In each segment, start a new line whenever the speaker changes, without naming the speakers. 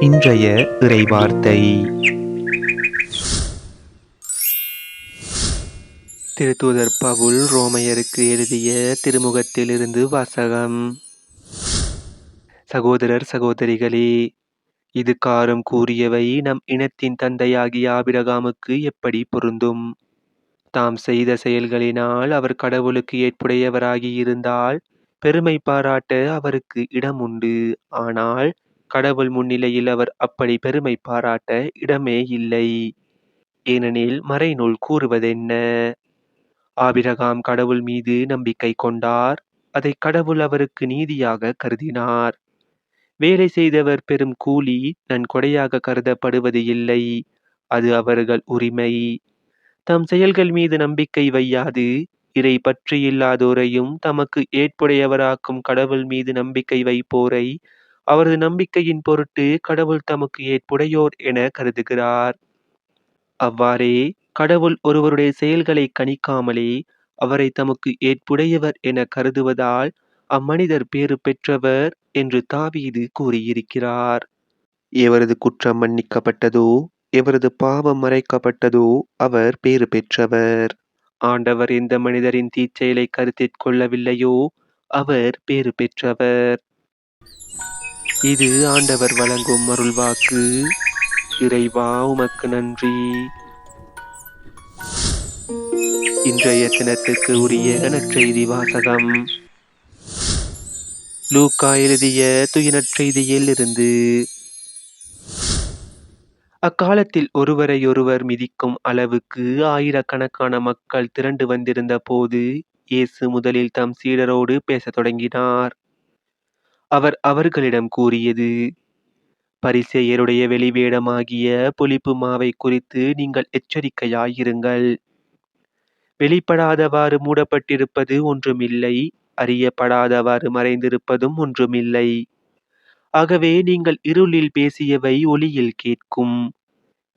இன்றைய இறைவார்த்தை திருத்தூதர் பவுல் ரோமையருக்கு எழுதிய திருமுகத்திலிருந்து வாசகம். சகோதரர் சகோதரிகளே, இது காரும் கூறியவை நம் இனத்தின் தந்தையாகிய ஆபிரகாமுக்கு எப்படி பொருந்தும்? தாம் செய்த செயல்களினால் அவர் கடவுளுக்கு ஏற்புடையவராகி இருந்தால் பெருமை பாராட்ட அவருக்கு இடம் உண்டு. ஆனால் கடவுள் முன்னிலையில் அவர் அப்படி பெருமை பாராட்ட இடமே இல்லை. ஏனெனில் மறைநூல் கூறுவதென்ன? ஆபிரகாம் கடவுள் மீது நம்பிக்கை கொண்டார், அதை கடவுள் அவருக்கு நீதியாக கருதினார். வேலை செய்தவர் பெறும் கூலி நன்கொடையாக கருதப்படுவது இல்லை, அது அவர்கள் உரிமை. தம் செயல்கள் மீது நம்பிக்கை வையாது இறை பற்றியில்லாதோரையும் தமக்கு ஏற்புடையவராக்கும் கடவுள் மீது நம்பிக்கை வைப்போரை அவரது நம்பிக்கையின் பொருட்டு கடவுள் தமக்கு ஏற்புடையோர் என கருதுகிறார். அவ்வாறே கடவுள் ஒருவருடைய செயல்களை கணிக்காமலே அவரை தமக்கு ஏற்புடையவர் என கருதுவதால் அம்மனிதர் பேறு பெற்றவர் என்று தாவீது கூறியிருக்கிறார். எவரது குற்றம் மன்னிக்கப்பட்டதோ, எவரது பாவம் மறைக்கப்பட்டதோ அவர் பேறு பெற்றவர். ஆண்டவர் எந்த மனிதரின் தீச்செயலை கருத்தில் கொள்ளவில்லையோ அவர் பேறு பெற்றவர். இது ஆண்டவர் வழங்கும் அருள்வாக்கு. இறைவா உமக்கு நன்றி. இன்றைய தினத்துக்கு உரிய நற்செய்தி வாசகம். லூக்கா எழுதிய தூய நற்செய்தியில் இருந்து. அக்காலத்தில் ஒருவரையொருவர் மிதிக்கும் அளவுக்கு ஆயிரக்கணக்கான மக்கள் திரண்டு வந்திருந்த போது இயேசு முதலில் தம் சீடரோடு பேசத் தொடங்கினார். அவர் அவர்களிடம் கூறியது: பரிசேயருடைய வெளிவேடமாகிய புளிப்பு மாவை குறித்து நீங்கள் எச்சரிக்கையாயிருங்கள். வெளிப்படாதவாறு மூடப்பட்டிருப்பது ஒன்றுமில்லை, அறியப்படாதவாறு மறைந்திருப்பதும் ஒன்றுமில்லை. ஆகவே நீங்கள் இருளில் பேசியவை ஒளியில் கேட்கும்,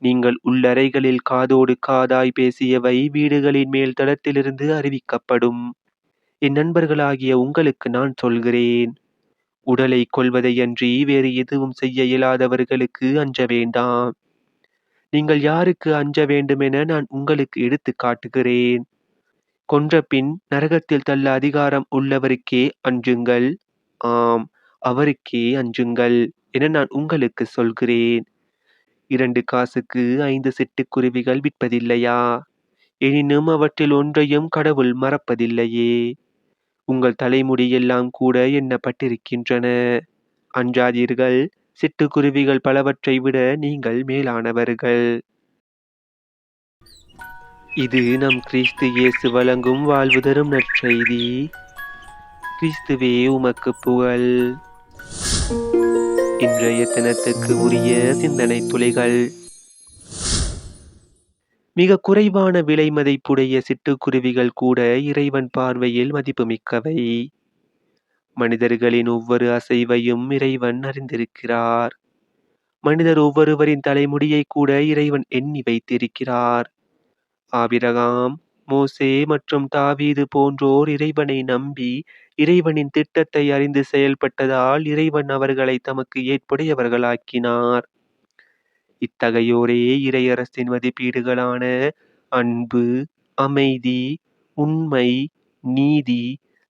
நீங்கள் உள்ளறைகளில் காதோடு காதாய் பேசியவை வீடுகளின் மேல் தளத்திலிருந்து அறிவிக்கப்படும். என் நண்பர்களாகிய உங்களுக்கு நான் சொல்கிறேன், உடலை கொல்வதையன்றி வேறு எதுவும் செய்ய இயலாதவர்களுக்கு அஞ்ச வேண்டாம். நீங்கள் யாருக்கு அஞ்ச வேண்டுமென நான் உங்களுக்கு எடுத்து காட்டுகிறேன். கொன்ற பின் நரகத்தில் தள்ள அதிகாரம் உள்ளவருக்கே அஞ்சுங்கள். ஆம், அவருக்கே அஞ்சுங்கள் என நான் உங்களுக்கு சொல்கிறேன். 2 காசுக்கு 5 சிட்டுக்குருவிகள் விற்பதில்லையா? எனினும் அவற்றில் ஒன்றையும் கடவுள் மறப்பதில்லையே. உங்கள் தலைமுடியெல்லாம் கூட எண்ணப்பட்டிருக்கின்றன. அஞ்சாதீர்கள், சிட்டுக்குருவிகள் பலவற்றை விட நீங்கள் மேலானவர்கள். இது நம் கிறிஸ்து இயேசு வழங்கும் வாழ்வு தரும் நற்செய்தி. கிறிஸ்துவே உமக்கு புகழ். இன்றைய தினத்துக்கு உரிய சிந்தனை துளிகள். மிக குறைவான விலை மதிப்புடைய சிட்டுக்குருவிகள் கூட இறைவன் பார்வையில் மதிப்புமிக்கவை. மனிதர்களின் ஒவ்வொரு அசைவையும் இறைவன் அறிந்திருக்கிறார். மனிதர் ஒவ்வொருவரின் தலைமுடியை கூட இறைவன் எண்ணி வைத்திருக்கிறார். ஆபிரகாம், மோசே மற்றும் தாவீது போன்றோர் இறைவனை நம்பி இறைவனின் திட்டத்தை அறிந்து செயல்பட்டதால் இறைவன் அவர்களை தமக்கு ஏற்புடையவர்களாக்கினார். இத்தகையோரே இறையரசின் மதிப்பீடுகளான அன்பு, அமைதி, உண்மை, நீதி,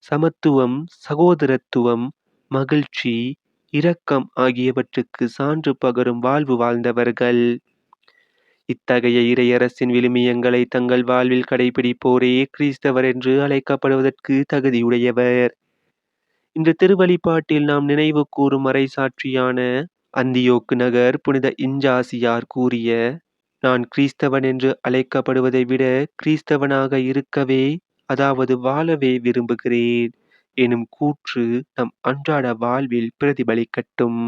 சமத்துவம், சகோதரத்துவம், மகிழ்ச்சி, இரக்கம் ஆகியவற்றுக்கு சான்று பகரும் வாழ்வு வாழ்ந்தவர்கள். இத்தகைய இறையரசின் விழுமியங்களை தங்கள் வாழ்வில் கடைபிடிப்போரே கிறிஸ்தவர் என்று அழைக்கப்படுவதற்கு தகுதியுடையவர். இந்த திருவழிபாட்டில் நாம் நினைவு கூறும் மறைசாட்சியான அந்தியோக்கு நகர் புனித இஞ்சாசியார் கூறிய நான் கிறிஸ்தவன் என்று அழைக்கப்படுவதை விட கிறிஸ்தவனாக இருக்கவே, அதாவது வாழவே விரும்புகிறேன் எனும் கூற்று நம் அன்றாட வாழ்வில் பிரதிபலிக்கட்டும்.